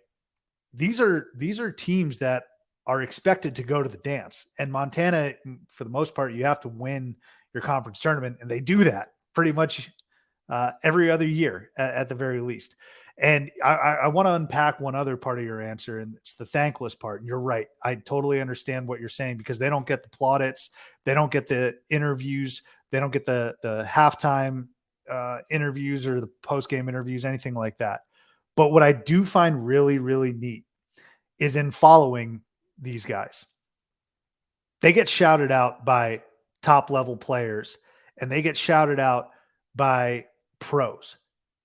These are teams that are expected to go to the dance. And Montana, for the most part, you have to win your conference tournament, and they do that pretty much every other year at the very least. And I want to unpack one other part of your answer, and it's the thankless part. And you're right. I totally understand what you're saying, because they don't get the plaudits. They don't get the interviews. They don't get the halftime interviews or the post-game interviews, anything like that. But what I do find really, really neat is in following these guys. They get shouted out by top-level players, and they get shouted out by pros.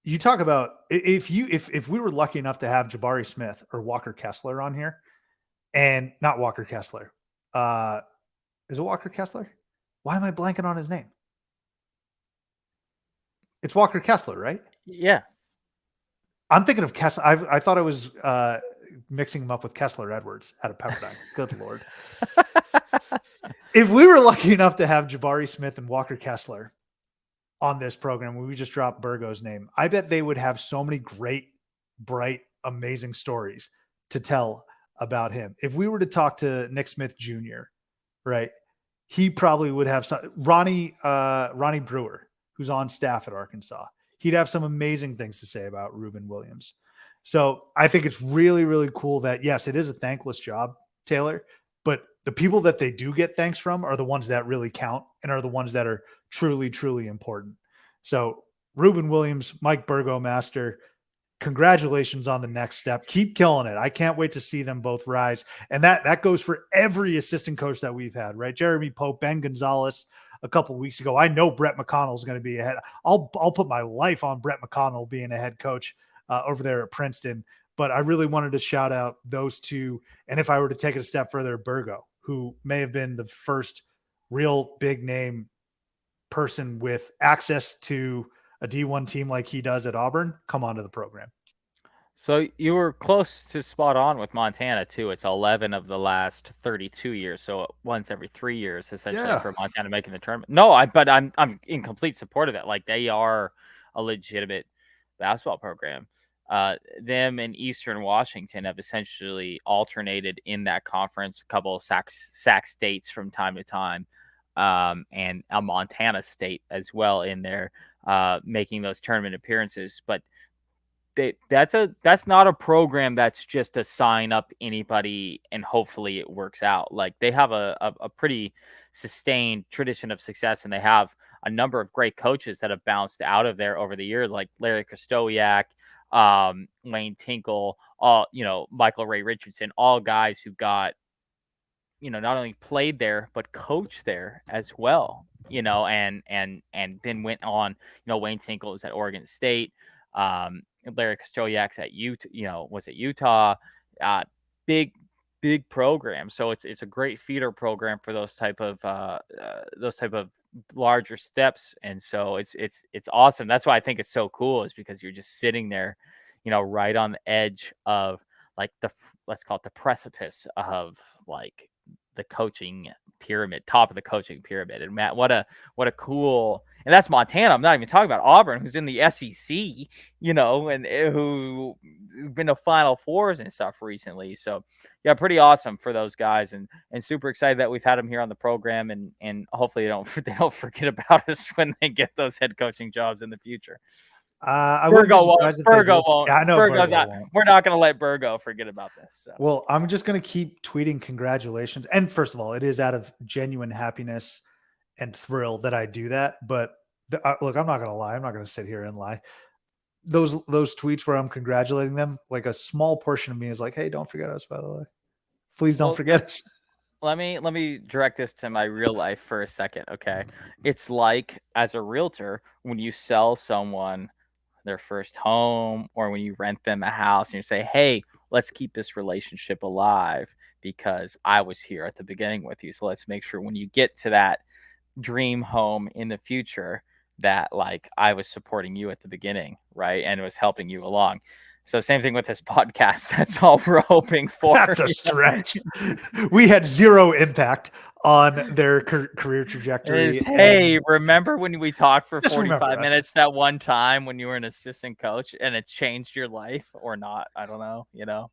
you talk about if we were lucky enough to have Jabari Smith or Walker Kessler on here, and not Walker Kessler, is it Walker Kessler? Why am I blanking on his name? It's Walker Kessler, right? Yeah. I'm thinking of Kessler. I thought I was mixing him up with Kessler Edwards out of Pepperdine. Good Lord. If we were lucky enough to have Jabari Smith and Walker Kessler on this program, when we just dropped Burgo's name, I bet they would have so many great, bright, amazing stories to tell about him. If we were to talk to Nick Smith Jr., right, he probably would have some. Ronnie Brewer, who's on staff at Arkansas, he'd have some amazing things to say about Reuben Williams. So I think it's really, really cool that, yes, it is a thankless job, Taylor, but the people that they do get thanks from are the ones that really count and are the ones that are truly, truly important. So Reuben Williams, Mike Burgomaster, congratulations on the next step. Keep killing it. I can't wait to see them both rise. And that goes for every assistant coach that we've had, right? Jeremy Pope, Ben Gonzalez a couple of weeks ago. I know Brett McConnell is going to be ahead. I'll put my life on Brett McConnell being a head coach over there at Princeton. But I really wanted to shout out those two. And if I were to take it a step further, Burgo, who may have been the first real big name person with access to a D1 team like he does at Auburn, come onto the program. So you were close to spot on with Montana too. It's 11 of the last 32 years, so once every 3 years essentially for Montana making the tournament. No, but I'm in complete support of it. Like, they are a legitimate basketball program. Them and Eastern Washington have essentially alternated in that conference, a couple of Sac states from time to time, and a Montana State as well in there, making those tournament appearances. But that's not a program that's just to sign up anybody and hopefully it works out. Like, they have a pretty sustained tradition of success, and they have a number of great coaches that have bounced out of there over the years, like Larry Kostowiak, Wayne Tinkle, Michael Ray Richardson, all guys who got, not only played there, but coached there as well, and then went on. Wayne Tinkle was at Oregon State. Larry Kostowiak's at was at Utah. Big program. So it's a great feeder program for those type of larger steps. And so it's awesome. That's why I think it's so cool, is because you're just sitting there, right on the edge of, like, let's call it the precipice of, like, the coaching pyramid, top of the coaching pyramid. And Matt, what a cool, and that's Montana. I'm not even talking about Auburn, who's in the SEC, and who's been to Final Fours and stuff recently. So yeah, pretty awesome for those guys, and super excited that we've had them here on the program, and hopefully they don't forget about us when they get those head coaching jobs in the future. Burgo won't. Yeah, I know Burgo's not. We're not going to let Burgo forget about this. So. Well, I'm just going to keep tweeting congratulations. And first of all, it is out of genuine happiness and thrill that I do that. But look, I'm not going to lie. I'm not going to sit here and lie. Those tweets where I'm congratulating them, like, a small portion of me is like, hey, don't forget us, by the way. Please don't forget us. Let me direct this to my real life for a second, okay? It's like, as a realtor, when you sell someone their first home, or when you rent them a house and you say, hey, let's keep this relationship alive because I was here at the beginning with you. So let's make sure when you get to that dream home in the future that, like, I was supporting you at the beginning, right? And was helping you along. So same thing with this podcast. That's all we're hoping for. That's a stretch. We had zero impact on their career trajectory. Hey, remember when we talked for 45 minutes that one time when you were an assistant coach and it changed your life, or not? I don't know,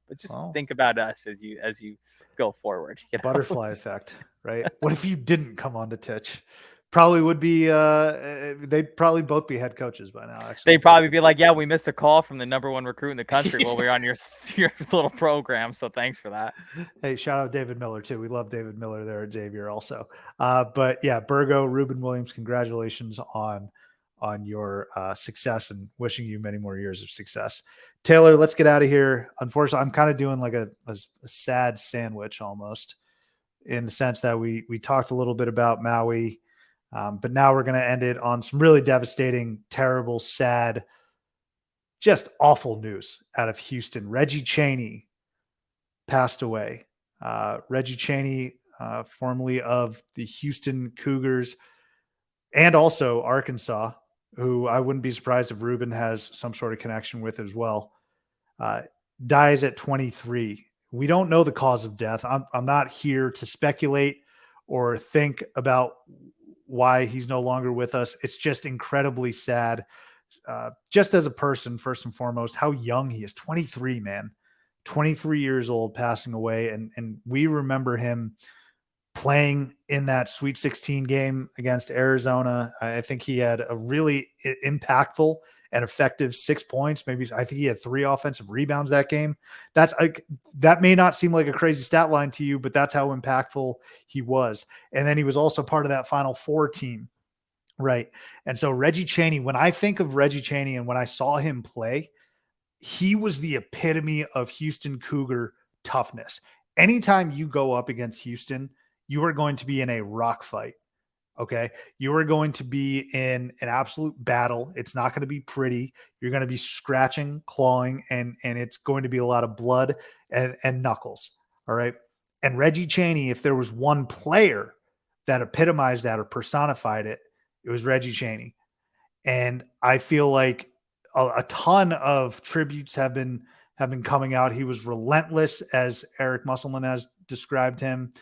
but just think about us as you go forward. Butterfly effect, right? What if you didn't come on to Titch? Probably would be they'd probably both be head coaches by now. Actually, they'd probably be like, yeah, we missed a call from the number 1 recruit in the country while we were on your little program, so thanks for that. Hey, shout out David Miller too. We love David Miller there at Xavier also. But yeah, Burgo, Reuben Williams, congratulations on your success, and wishing you many more years of success. Taylor, let's get out of here. Unfortunately, I'm kind of doing like a sad sandwich almost, in the sense that we talked a little bit about Maui. But now we're going to end it on some really devastating, terrible, sad just awful news out of Houston. Reggie Chaney passed away. Reggie Chaney, formerly of the Houston Cougars and also Arkansas, who I wouldn't be surprised if Reuben has some sort of connection with as well, dies at 23. We don't know the cause of death. I'm not here to speculate or think about why he's no longer with us. It's just incredibly sad. Just as a person, first and foremost, how young he is. 23, man. 23 years old, passing away. And we remember him playing in that Sweet 16 game against Arizona. I think he had a really impactful and effective 6 points. Maybe I think he had 3 offensive rebounds that game. That may not seem like a crazy stat line to you, but that's how impactful he was. And then he was also part of that Final Four team. Right. And so Reggie Chaney, when I think of Reggie Chaney and when I saw him play, he was the epitome of Houston Cougar toughness. Anytime you go up against Houston, you are going to be in a rock fight. Okay. You are going to be in an absolute battle. It's not going to be pretty. You're going to be scratching, clawing, and it's going to be a lot of blood and knuckles. All right. And Reggie Chaney, if there was one player that epitomized that or personified it, it was Reggie Chaney. And I feel like a ton of tributes have been coming out. He was relentless, as Eric Musselman has described him.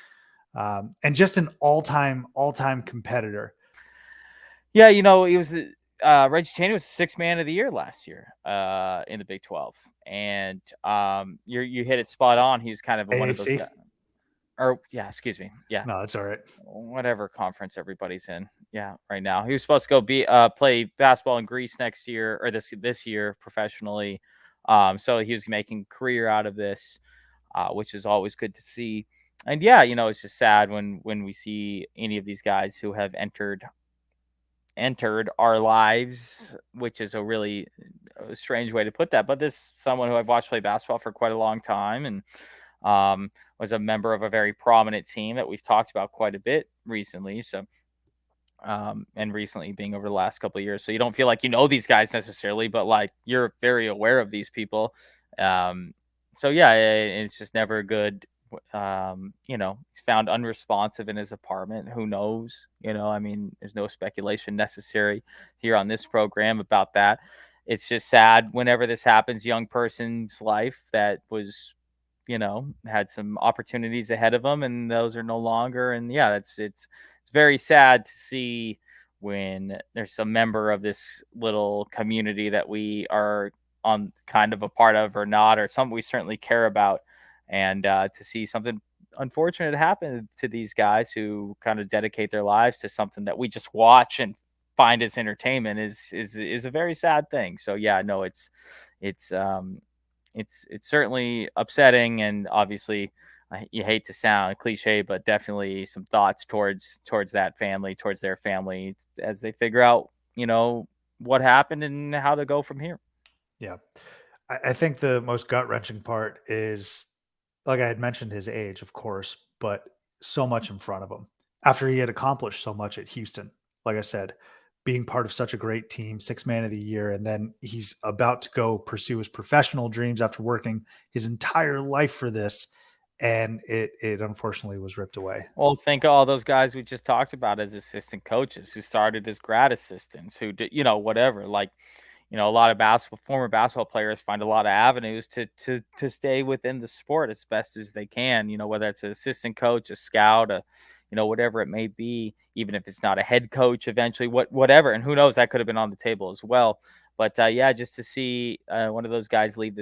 And just an all-time competitor. Yeah, he was Reggie Chaney was 6th man of the year last year in the Big 12, and you hit it spot on. He was kind of one of those guys. Or excuse me. Yeah, no, it's all right. Whatever conference everybody's in. Yeah, right now he was supposed to go play basketball in Greece next year or this year professionally. So he was making a career out of this, which is always good to see. And yeah, it's just sad when we see any of these guys who have entered our lives, which is a really strange way to put that. But this someone who I've watched play basketball for quite a long time and was a member of a very prominent team that we've talked about quite a bit recently. So, and recently being over the last couple of years. So you don't feel like you know these guys necessarily, but like you're very aware of these people. So yeah, it's just never good. He's found unresponsive in his apartment. Who knows? There's no speculation necessary here on this program about that. It's just sad whenever this happens, young person's life that was, had some opportunities ahead of them and those are no longer. And yeah, it's very sad to see when there's a member of this little community that we are on kind of a part of or not, or something we certainly care about. And to see something unfortunate happen to these guys who kind of dedicate their lives to something that we just watch and find as entertainment is a very sad thing. So yeah, no, it's certainly upsetting, and obviously you hate to sound cliche, but definitely some thoughts towards that family, towards their family, as they figure out, what happened and how to go from here. Yeah. I think the most gut-wrenching part is, like I had mentioned, his age, of course, but so much in front of him after he had accomplished so much at Houston. Like I said, being part of such a great team, 6th man of the year, and then he's about to go pursue his professional dreams after working his entire life for this, and it unfortunately was ripped away. Well, think of all those guys we just talked about as assistant coaches who started as grad assistants, who did, whatever, like, a lot of former basketball players find a lot of avenues to stay within the sport as best as they can, whether it's an assistant coach, a scout, whatever it may be, even if it's not a head coach eventually, whatever. And who knows, that could have been on the table as well. But yeah, just to see one of those guys leave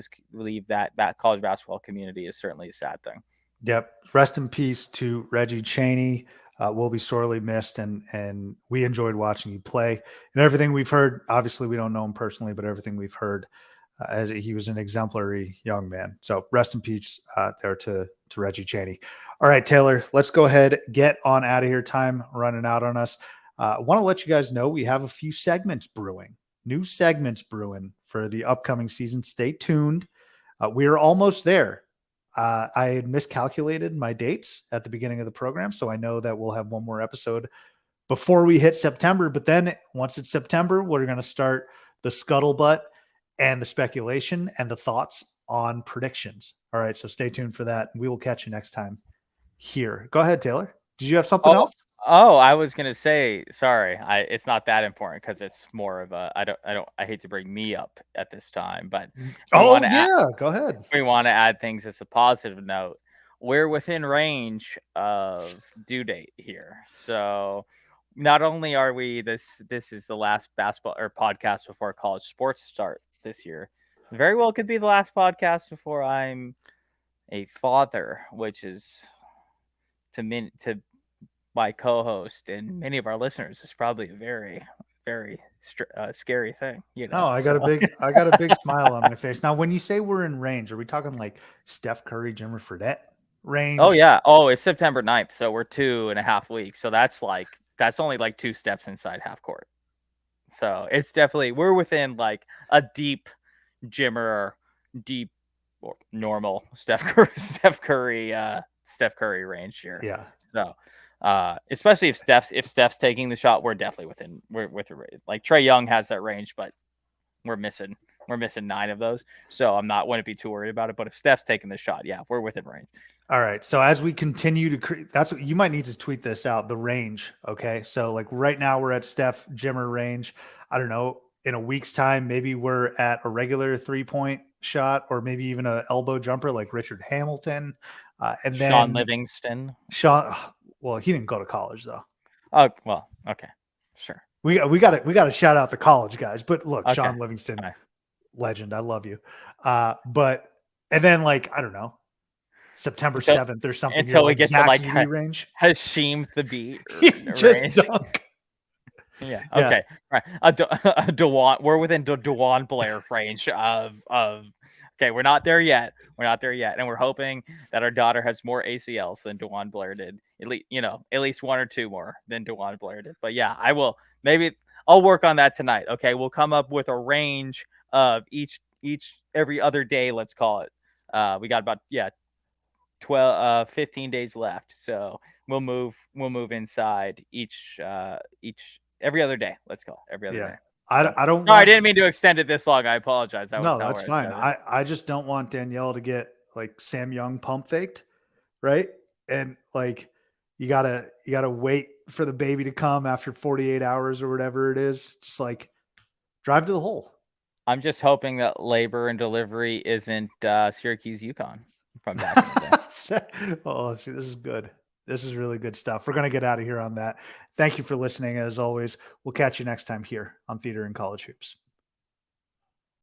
that college basketball community is certainly a sad thing. Yep. Rest in peace to Reggie Chaney. Will be sorely missed, and we enjoyed watching you play. And everything we've heard, obviously we don't know him personally, but everything we've heard, as he was an exemplary young man. So rest in peace there to Reggie Chaney. All right, Taylor, let's go ahead, get on out of here. Time running out on us. I want to let you guys know we have a few segments brewing, new segments brewing for the upcoming season. Stay tuned. We are almost there. I had miscalculated my dates at the beginning of the program, so I know that we'll have one more episode before we hit September. But then once it's September, we're going to start the scuttlebutt, and the speculation and the thoughts on predictions. All right, so stay tuned for that. We will catch you next time here. Go ahead, Taylor. Did you have something else? Oh, I was gonna say, sorry, it's not that important because it's more of a I hate to bring me up at this time, but Go ahead. we want to add things as a positive note. We're within range of due date here, so not only are we this is the last basketball or podcast before college sports start this year. Very well could be the last podcast before I'm a father, which is to my co-host and many of our listeners is probably a very, very scary thing. You know, I got a big smile on my face. Now, when you say we're in range, are we talking like Steph Curry, Jimmer Fredette range? Oh yeah. Oh, it's September 9th, so we're 2.5 weeks. So that's only like 2 steps inside half court. So it's definitely we're within like a deep Jimmer, deep or normal Steph Curry range here. Yeah. So especially if Steph's taking the shot, we're definitely within like Trae Young has that range, but we're missing 9 of those. So wouldn't be too worried about it. But if Steph's taking the shot, yeah, we're within range. All right. So as we continue to create, that's what you might need to tweet this out, the range. Okay. So like right now we're at Steph Jimmer range. I don't know, in a week's time, maybe we're at a regular 3-point shot or maybe even an elbow jumper like Richard Hamilton. And then Sean Livingston. Well, he didn't go to college though. Oh, well, okay. Sure. We got to shout out the college guys, but look, okay. Sean Livingston, right. Legend. I love you. And then like, I don't know, September 7th or something. Until we get Zach to like Edey range. Hasheem Thabit. Just range. dunk. Yeah. Okay. Right. DeJuan. We're within the DeJuan Blair range of. Okay, we're not there yet. And we're hoping that our daughter has more ACLs than DeJuan Blair did. At least 1 or 2 more than DeJuan Blair did. But yeah, I will. Maybe I'll work on that tonight. Okay, we'll come up with a range of every other day. Let's call it. We got about 15 days left. So we'll move inside every other day. Let's go every other day. I don't. No, I didn't mean to extend it this long. I apologize. That's fine. I just don't want Danielle to get like Sam Young pump faked, right? And like you gotta wait for the baby to come after 48 hours or whatever it is. Just like drive to the hole. I'm just hoping that labor and delivery isn't Syracuse UConn from back in the day. Oh, see, this is good. This is really good stuff. We're going to get out of here on that. Thank you for listening. As always, we'll catch you next time here on Theater and College Hoops.